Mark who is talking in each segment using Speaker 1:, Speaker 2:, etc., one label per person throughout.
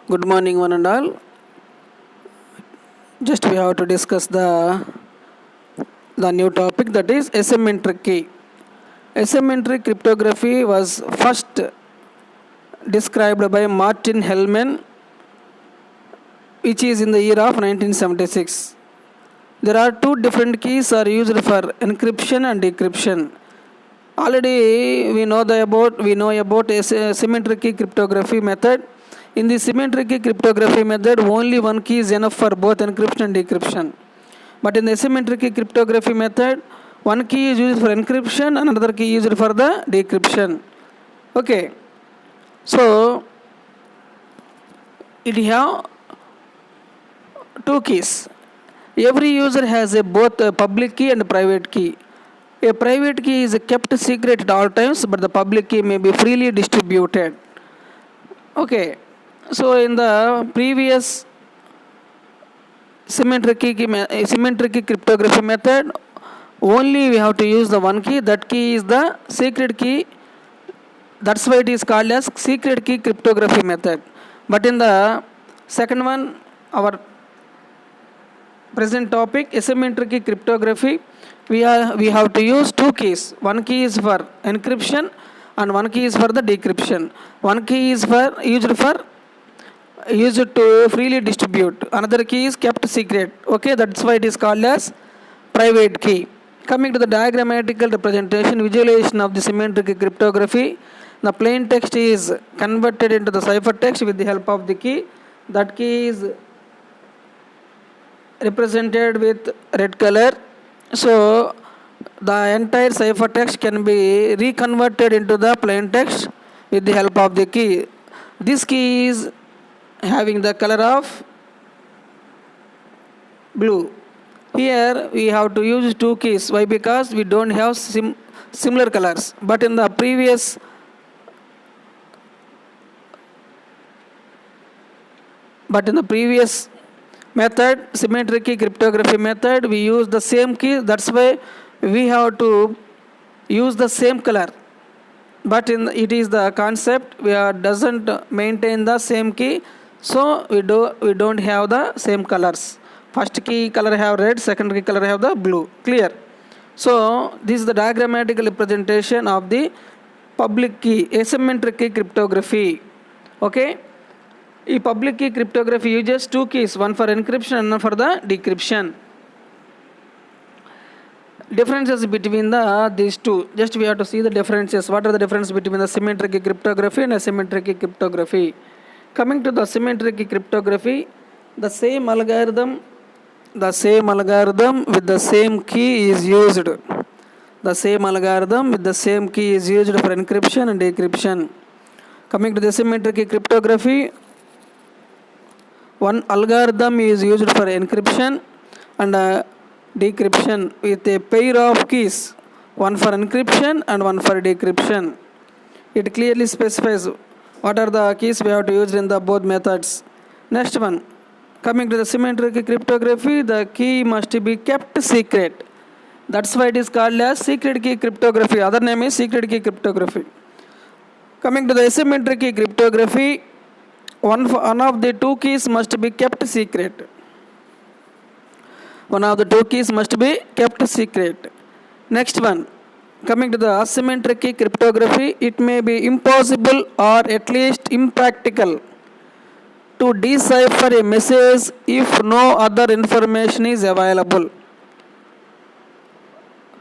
Speaker 1: Good morning, one and all. Just we have to discuss the new topic, that is asymmetric key. Asymmetric cryptography was first described by Martin Hellman, which is in the year of 1976. There are two different keys are used for encryption and decryption. Already we know about asymmetric key cryptography method. In the symmetric key cryptography method, only one key is enough for both encryption and decryption. But in the asymmetric key cryptography method, one key is used for encryption and another key is used for the decryption. Okay, so it have two keys. Every user has both a public key and a private key. A private key is kept secret at all times, but the public key may be freely distributed. Okay, so in the previous symmetric key cryptography method, only we have to use the one key. That key is the secret key. That's why it is called as secret key cryptography method. But in the second one, our present topic, asymmetric key cryptography, we have to use two keys. One key is for encryption and one key is for the decryption. One key is used to freely distribute. Another key is kept secret. Okay, that's why it is called as private key. Coming to the diagrammatical representation, visualization of the symmetric cryptography, the plain text is converted into the ciphertext with the help of the key. That key is represented with red color. So the entire ciphertext can be reconverted into the plain text with the help of the key. This key is having the color of blue. Here we have to use two keys. Why? Because we don't have similar colors. But in the previous method, symmetric key cryptography method, we use the same key. That's why we have to use the same color. But it is the concept doesn't maintain the same key, so we don't have the same colors. First key color have red, second key color have the blue. Clear? So this is the diagrammatical representation of the public key asymmetric key cryptography. Okay. In public key cryptography uses two keys, one for encryption and one for the decryption. Differences between these two. Just we have to see the differences. What are the differences between the symmetric key cryptography and asymmetric key cryptography? Coming to the symmetric key cryptography, the same algorithm with the same key is used. The same algorithm with the same key is used for encryption and decryption. Coming to the asymmetric key cryptography, one algorithm is used for encryption and decryption with a pair of keys, one for encryption and one for decryption. It clearly specifies what are the keys we have to use in the both methods. Next one, coming to the symmetric cryptography, the key must be kept secret. That's why it is called as secret key cryptography. Other name is secret key cryptography. Coming to the asymmetric key cryptography, one of the two keys must be kept secret. One of the two keys must be kept secret. Next one, coming to the asymmetric key cryptography, it may be impossible or at least impractical to decipher a message if no other information is available.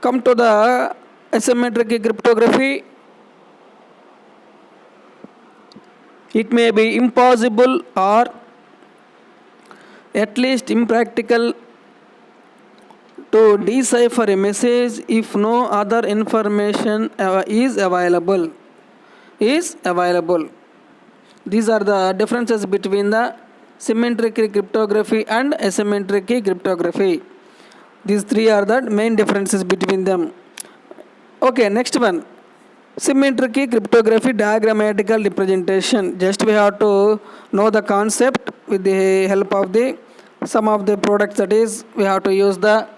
Speaker 1: Come to the asymmetric key cryptography, it may be impossible or at least impractical to decipher a message if no other information is available. These are the differences between the symmetric key cryptography and asymmetric key cryptography. These three are the main differences between them. Okay, next one. Symmetric key cryptography diagrammatical representation. Just we have to know the concept with the help of some of the products, that is we have to use the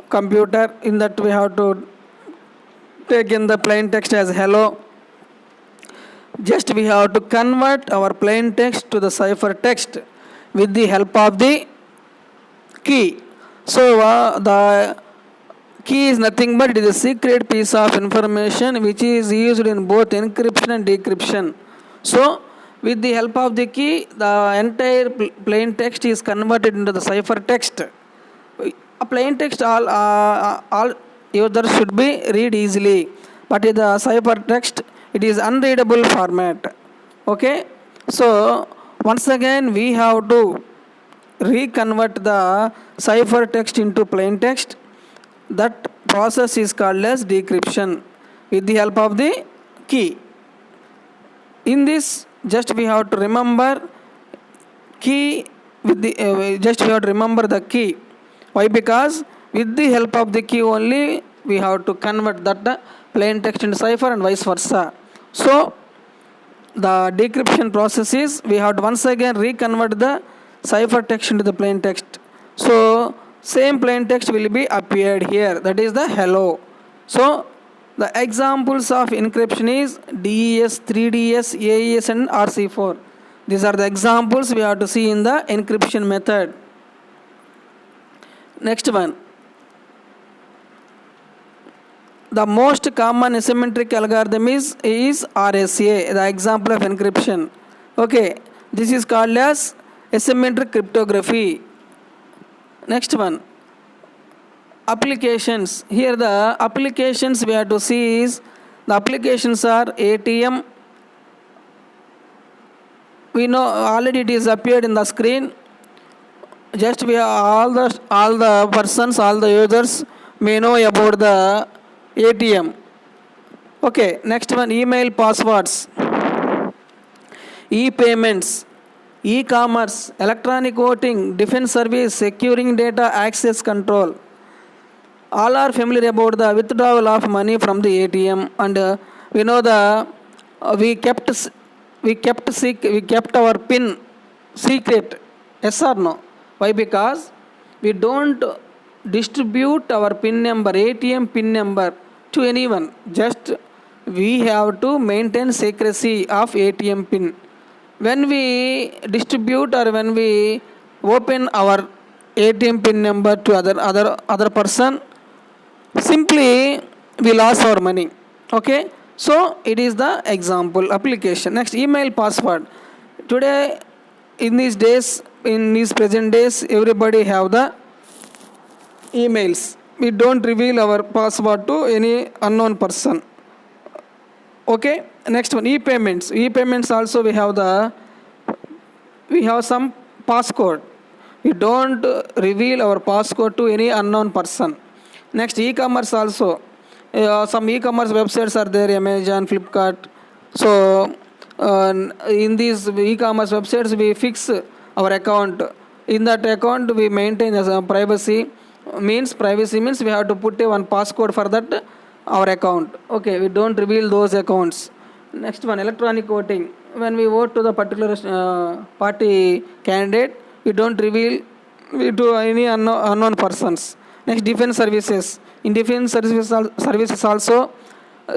Speaker 1: computer. In that we have to take in the plain text as hello. Just we have to convert our plain text to the cipher text with the help of the key. So the key is nothing but it is a secret piece of information which is used in both encryption and decryption. So with the help of the key, the entire plain text is converted into the cipher text. A plain text all users should be read easily, but in the cipher text it is unreadable format. Okay, so once again we have to reconvert the cipher text into plain text. That process is called as decryption with the help of the key. In this, just we have to remember key with the just we have to remember the key. Why? Because with the help of the key only we have to convert that plain text into cipher and vice versa. So the decryption process is we have to once again reconvert the cipher text into the plain text. So same plain text will be appeared here, that is the hello. So the examples of encryption is DES, 3DS, AES and RC4. These are the examples we have to see in the encryption method. Next one. The most common asymmetric algorithm is RSA, the example of encryption. Okay, this is called as asymmetric cryptography. Next one, applications. Here the applications we have to see is the applications are ATM. We know already it is appeared in the screen. Just we are all the persons, all the users may know about the ATM. Okay, next one, email passwords, e-payments, e-commerce, electronic voting, defense service, securing data access control. All are familiar about the withdrawal of money from the ATM, and we know the we kept our PIN secret. Yes or no? Why? Because we don't distribute our PIN number, ATM PIN number, to anyone. Just we have to maintain secrecy of ATM PIN. When we distribute or when we open our ATM PIN number to other person, simply we lost our money. Okay, so it is the example application. Next, email password. Today, in these days, in these present days, everybody have the emails. We don't reveal our password to any unknown person. Okay, next one, e-payments. E-payments also we have some passcode. We don't reveal our passcode to any unknown person. Next, e-commerce also. Some e-commerce websites are there, Amazon, Flipkart. So in these e-commerce websites we fix our account. In that account we maintain as a privacy means we have to put one passcode for that our account. Okay, we don't reveal those accounts. Next one, electronic voting. When we vote to the particular party candidate, we don't reveal to any unknown persons. Next, defense services. In defense services also,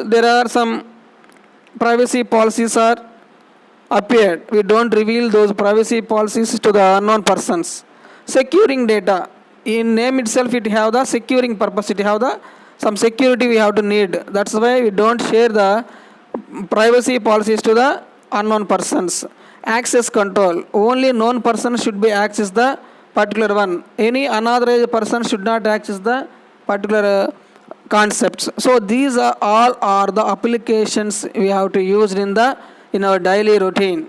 Speaker 1: there are some privacy policies are appeared. We don't reveal those privacy policies to the unknown persons. Securing data. In name itself, it have the securing purpose. It have the some security we have to need. That's why we don't share the privacy policies to the unknown persons. Access control. Only known person should be access the particular one. Any unauthorized person should not access the particular concepts. So these are all the applications we have to use in our daily routine.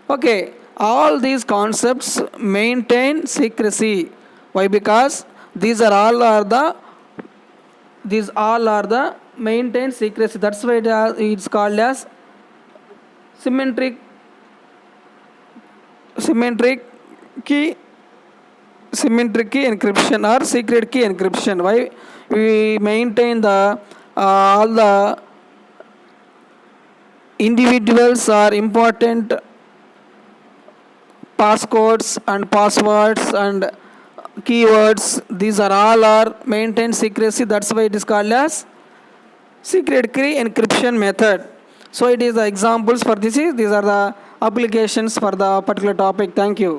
Speaker 1: Okay, all these concepts maintain secrecy. Why? Because these all are the maintain secrecy. That's why it's called as symmetric key encryption or secret key encryption. Why? We maintain all the individuals are important passcodes and passwords and keywords. These are all maintained secrecy. That's why it is called as secret key encryption method. So it is the examples for this is these are the applications for the particular topic. Thank you.